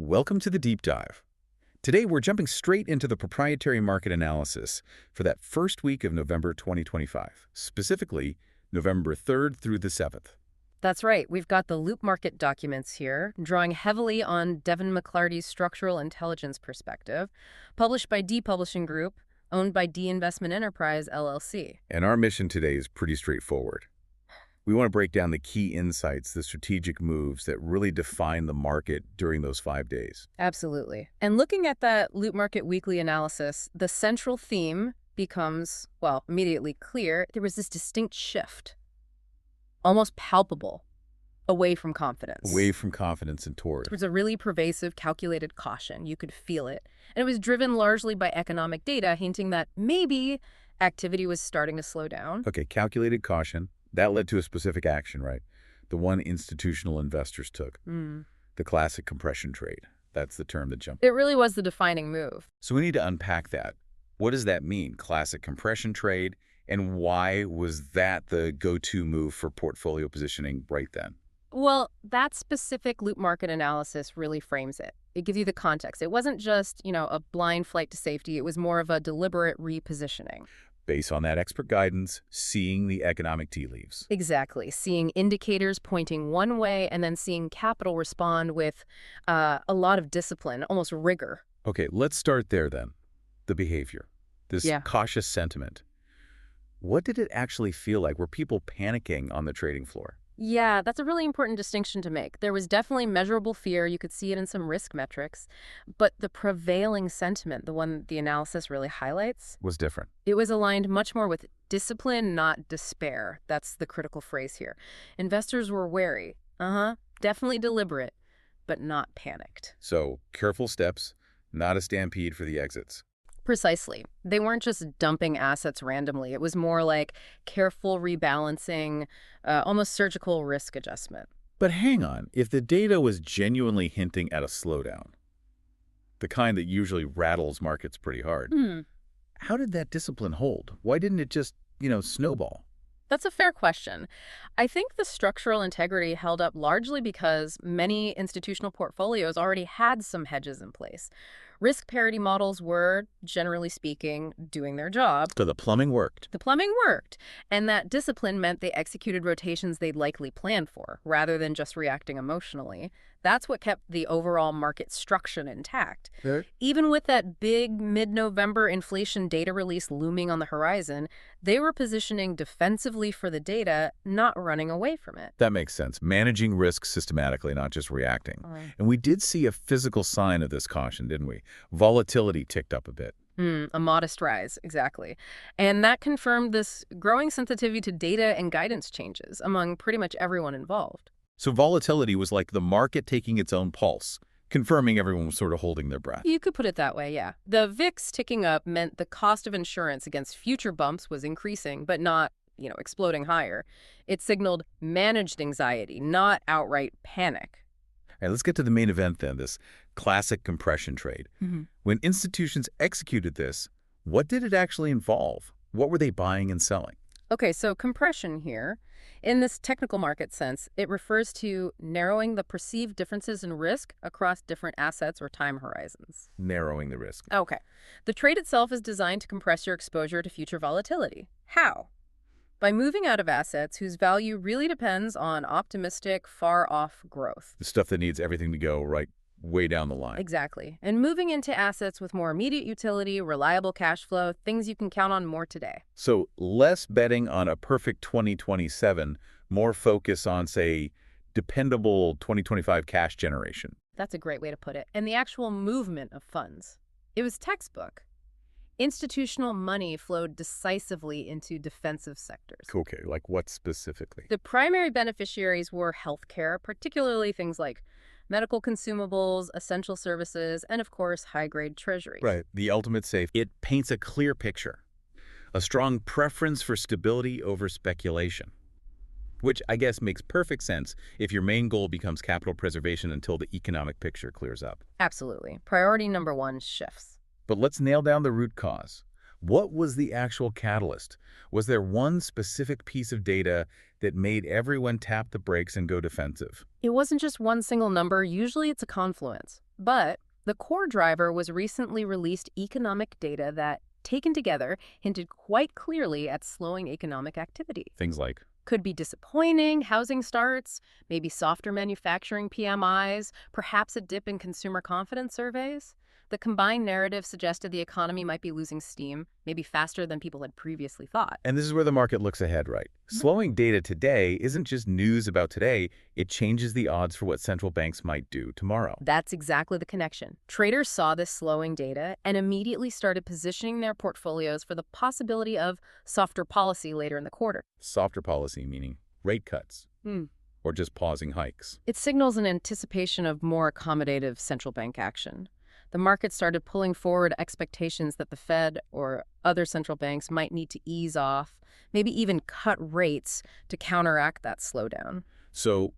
Welcome to the Deep Dive. Today, we're jumping straight into the proprietary market analysis for that first week of November 2025, specifically November 3rd through the 7th. That's right. We've got the LoopMarket documents here, drawing heavily on Devin McClarty's structural intelligence perspective, published by D Publishing Group, owned by D Investment Enterprise, LLC. And our mission today is pretty straightforward. We want to break down the key insights, the strategic moves that really define the market during those 5 days. Absolutely. And looking at that LoopMarket weekly analysis, the central theme becomes, well, immediately clear. There was this distinct shift, almost palpable, away from confidence. Away from confidence and toward. There was a really pervasive, calculated caution. You could feel it. And it was driven largely by economic data, hinting that maybe activity was starting to slow down. Okay, calculated caution. That led to a specific action, right? The one institutional investors took. The classic compression trade. That's the term that jumped. It really was the defining move. So we need to unpack that. What does that mean? Classic compression trade, and why was that the go-to move for portfolio positioning right then? Well, that specific LoopMarket analysis really frames it. It gives you the context. It wasn't just, a blind flight to safety. It was more of a deliberate repositioning. Based on that expert guidance, seeing the economic tea leaves. Exactly. Seeing indicators pointing one way and then seeing capital respond with a lot of discipline, almost rigor. Okay, let's start there then. The behavior, this cautious sentiment. What did it actually feel like? Were people panicking on the trading floor? Yeah, that's a really important distinction to make. There was definitely measurable fear. You could see it in some risk metrics. But the prevailing sentiment, the one the analysis really highlights, Was different. it was aligned much more with discipline, not despair. That's the critical phrase here. Investors were wary. Definitely deliberate, but not panicked. So, careful steps, not a stampede for the exits. Precisely. They weren't just dumping assets randomly. It was more like careful rebalancing, almost surgical risk adjustment. But hang on, if the data was genuinely hinting at a slowdown, the kind that usually rattles markets pretty hard, how did that discipline hold? Why didn't it just, snowball? That's a fair question. I think the structural integrity held up largely because many institutional portfolios already had some hedges in place. Risk parity models were, generally speaking, doing their job. So the plumbing worked. The plumbing worked, and that discipline meant they executed rotations they'd likely planned for, rather than just reacting emotionally. That's what kept the overall market structure intact. Even with that big mid-November inflation data release looming on the horizon, they were positioning defensively for the data, not running away from it. That makes sense. Managing risk systematically, not just reacting. And we did see a physical sign of this caution, didn't we? Volatility ticked up a bit. A modest rise, exactly. And that confirmed this growing sensitivity to data and guidance changes among pretty much everyone involved. So volatility was like the market taking its own pulse, confirming everyone was sort of holding their breath. You could put it that way, yeah. The VIX ticking up meant the cost of insurance against future bumps was increasing, but not, exploding higher. It signaled managed anxiety, not outright panic. All right, let's get to the main event then, this classic compression trade. When institutions executed this, what did it actually involve? What were they buying and selling? Okay, so compression here, in this technical market sense, it refers to narrowing the perceived differences in risk across different assets or time horizons. Narrowing the risk. Okay. The trade itself is designed to compress your exposure to future volatility. How? By moving out of assets whose value really depends on optimistic, far-off growth. The stuff that needs everything to go right way down the line. Exactly. And moving into assets with more immediate utility, reliable cash flow, things you can count on more today. So less betting on a perfect 2027, more focus on, say, dependable 2025 cash generation. That's a great way to put it. And the actual movement of funds. It was textbook. Institutional money flowed decisively into defensive sectors. Okay, like what specifically? The primary beneficiaries were healthcare, particularly things like medical consumables, essential services, and of course, high-grade treasuries. Right, the ultimate safe. It paints a clear picture. A strong preference for stability over speculation. Which I guess makes perfect sense if your main goal becomes capital preservation until the economic picture clears up. Absolutely. Priority number one shifts. But let's nail down the root cause. What was the actual catalyst? Was there one specific piece of data that made everyone tap the brakes and go defensive? It wasn't just one single number. Usually it's a confluence. But the core driver was recently released economic data that, taken together, hinted quite clearly at slowing economic activity. Things like, Could be disappointing housing starts, maybe softer manufacturing PMIs, perhaps a dip in consumer confidence surveys. The combined narrative suggested the economy might be losing steam, maybe faster than people had previously thought. and this is where the market looks ahead, right? Slowing data today isn't just news about today, it changes the odds for what central banks might do tomorrow. That's exactly the connection. Traders saw this slowing data and immediately started positioning their portfolios for the possibility of softer policy later in the quarter. Softer policy meaning rate cuts, or just pausing hikes. It signals an anticipation of more accommodative central bank action. The market started pulling forward expectations that the Fed or other central banks might need to ease off, maybe even cut rates to counteract that slowdown. So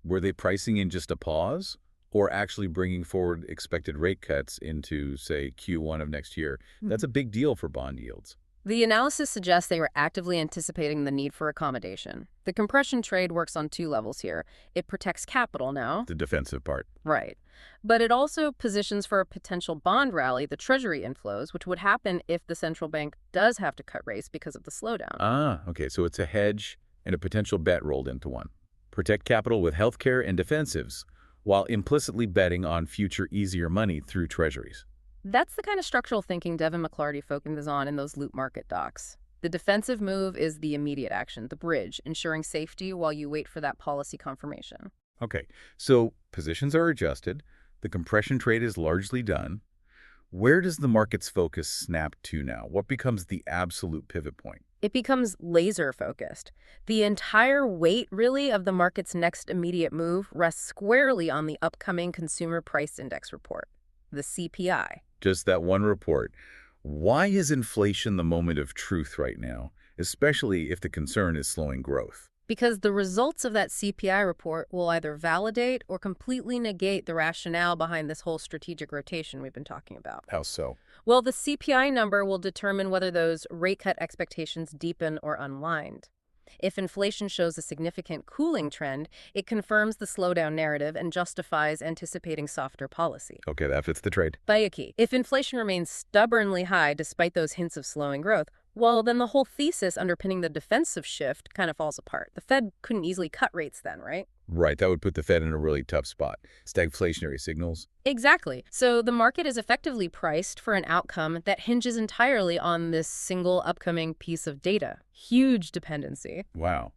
were they pricing in just a pause or actually bringing forward expected rate cuts into, say, Q1 of next year? That's a big deal for bond yields. The analysis suggests they were actively anticipating the need for accommodation. The compression trade works on two levels here. It protects capital now. The defensive part. Right. But it also positions for a potential bond rally, the treasury inflows, which would happen if the central bank does have to cut rates because of the slowdown. Ah, okay, so it's a hedge and a potential bet rolled into one. Protect capital with healthcare and defensives while implicitly betting on future easier money through treasuries. That's the kind of structural thinking Devin McClarty focuses on in those LoopMarket docs. The defensive move is the immediate action, the bridge, ensuring safety while you wait for that policy confirmation. Okay, so positions are adjusted, the compression trade is largely done. Where does the market's focus snap to now? What becomes the absolute pivot point? It becomes laser focused. The entire weight, really, of the market's next immediate move rests squarely on the upcoming Consumer Price Index report, the CPI. Just that one report. Why is inflation the moment of truth right now, especially if the concern is slowing growth? Because the results of that CPI report will either validate or completely negate the rationale behind this whole strategic rotation we've been talking about. How so? Well, the CPI number will determine whether those rate cut expectations deepen or unwind. If inflation shows a significant cooling trend, it confirms the slowdown narrative and justifies anticipating softer policy. Okay, that fits the trade. Bayaki. If inflation remains stubbornly high despite those hints of slowing growth, well, then the whole thesis underpinning the defensive shift kind of falls apart. The Fed couldn't easily cut rates then, right? Right, that would put the Fed in a really tough spot. Stagflationary signals. Exactly. So the market is effectively priced for an outcome that hinges entirely on this single upcoming piece of data. Huge dependency. Wow.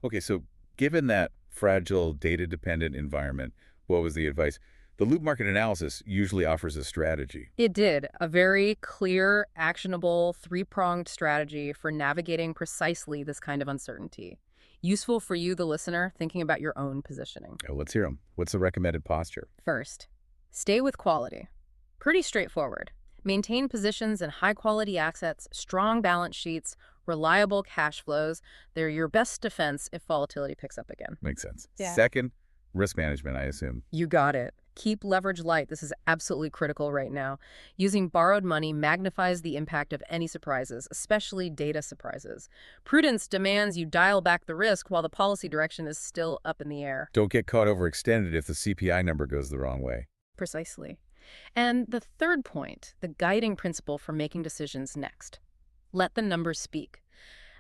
Okay, so given that fragile, data-dependent environment, what was the advice? The LoopMarket analysis usually offers a strategy. It did. A very clear, actionable, three-pronged strategy for navigating precisely this kind of uncertainty. Useful for you, the listener, thinking about your own positioning. Oh, let's hear them. What's the recommended posture? First, stay with quality. Pretty straightforward. Maintain positions in high-quality assets, strong balance sheets, reliable cash flows. They're your best defense if volatility picks up again. Makes sense. Yeah. Second, risk management, I assume. You got it. Keep leverage light. This is absolutely critical right now. Using borrowed money magnifies the impact of any surprises, especially data surprises. Prudence demands you dial back the risk while the policy direction is still up in the air. Don't get caught overextended if the CPI number goes the wrong way. Precisely. And the third point, the guiding principle for making decisions next. Let the numbers speak.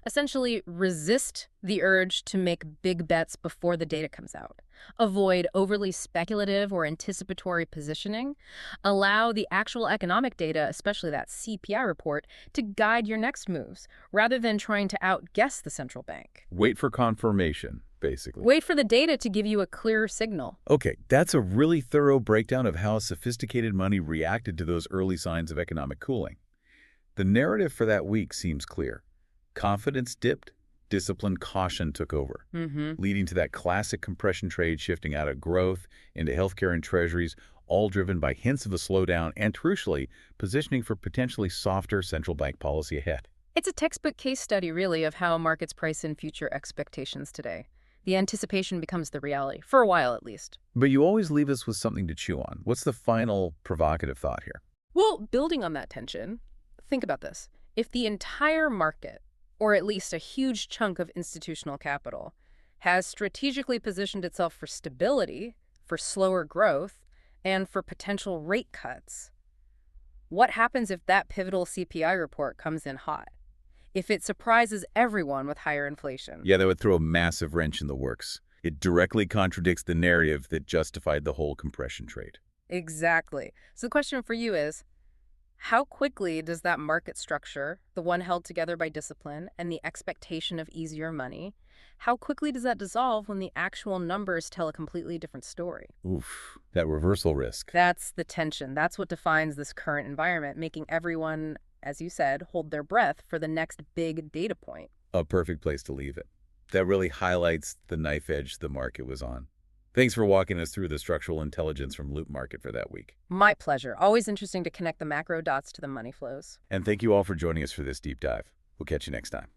Essentially, resist the urge to make big bets before the data comes out. Avoid overly speculative or anticipatory positioning. Allow the actual economic data, especially that CPI report, to guide your next moves, rather than trying to outguess the central bank. Wait for confirmation, basically. Wait for the data to give you a clearer signal. Okay, that's a really thorough breakdown of how sophisticated money reacted to those early signs of economic cooling. The narrative for that week seems clear. Confidence dipped, disciplined caution took over, leading to that classic compression trade shifting out of growth into healthcare and treasuries, all driven by hints of a slowdown and, crucially, positioning for potentially softer central bank policy ahead. It's a textbook case study, really, of how markets price in future expectations today. The anticipation becomes the reality, for a while at least. But you always leave us with something to chew on. What's the final provocative thought here? Well, building on that tension, think about this. If the entire market, or at least a huge chunk of institutional capital, has strategically positioned itself for stability, for slower growth, And for potential rate cuts, what happens if that pivotal CPI report comes in hot? If it surprises everyone with higher inflation? Yeah, that would throw a massive wrench in the works. It directly contradicts the narrative that justified the whole compression trade. Exactly. So the question for you is, how quickly does that market structure, the one held together by discipline and the expectation of easier money, how quickly does that dissolve when the actual numbers tell a completely different story? Oof, that reversal risk. That's the tension. That's what defines this current environment, making everyone, as you said, hold their breath for the next big data point. A perfect place to leave it. That really highlights the knife edge the market was on. Thanks for walking us through the structural intelligence from LoopMarket for that week. My pleasure. Always interesting to connect the macro dots to the money flows. And thank you all for joining us for this deep dive. We'll catch you next time.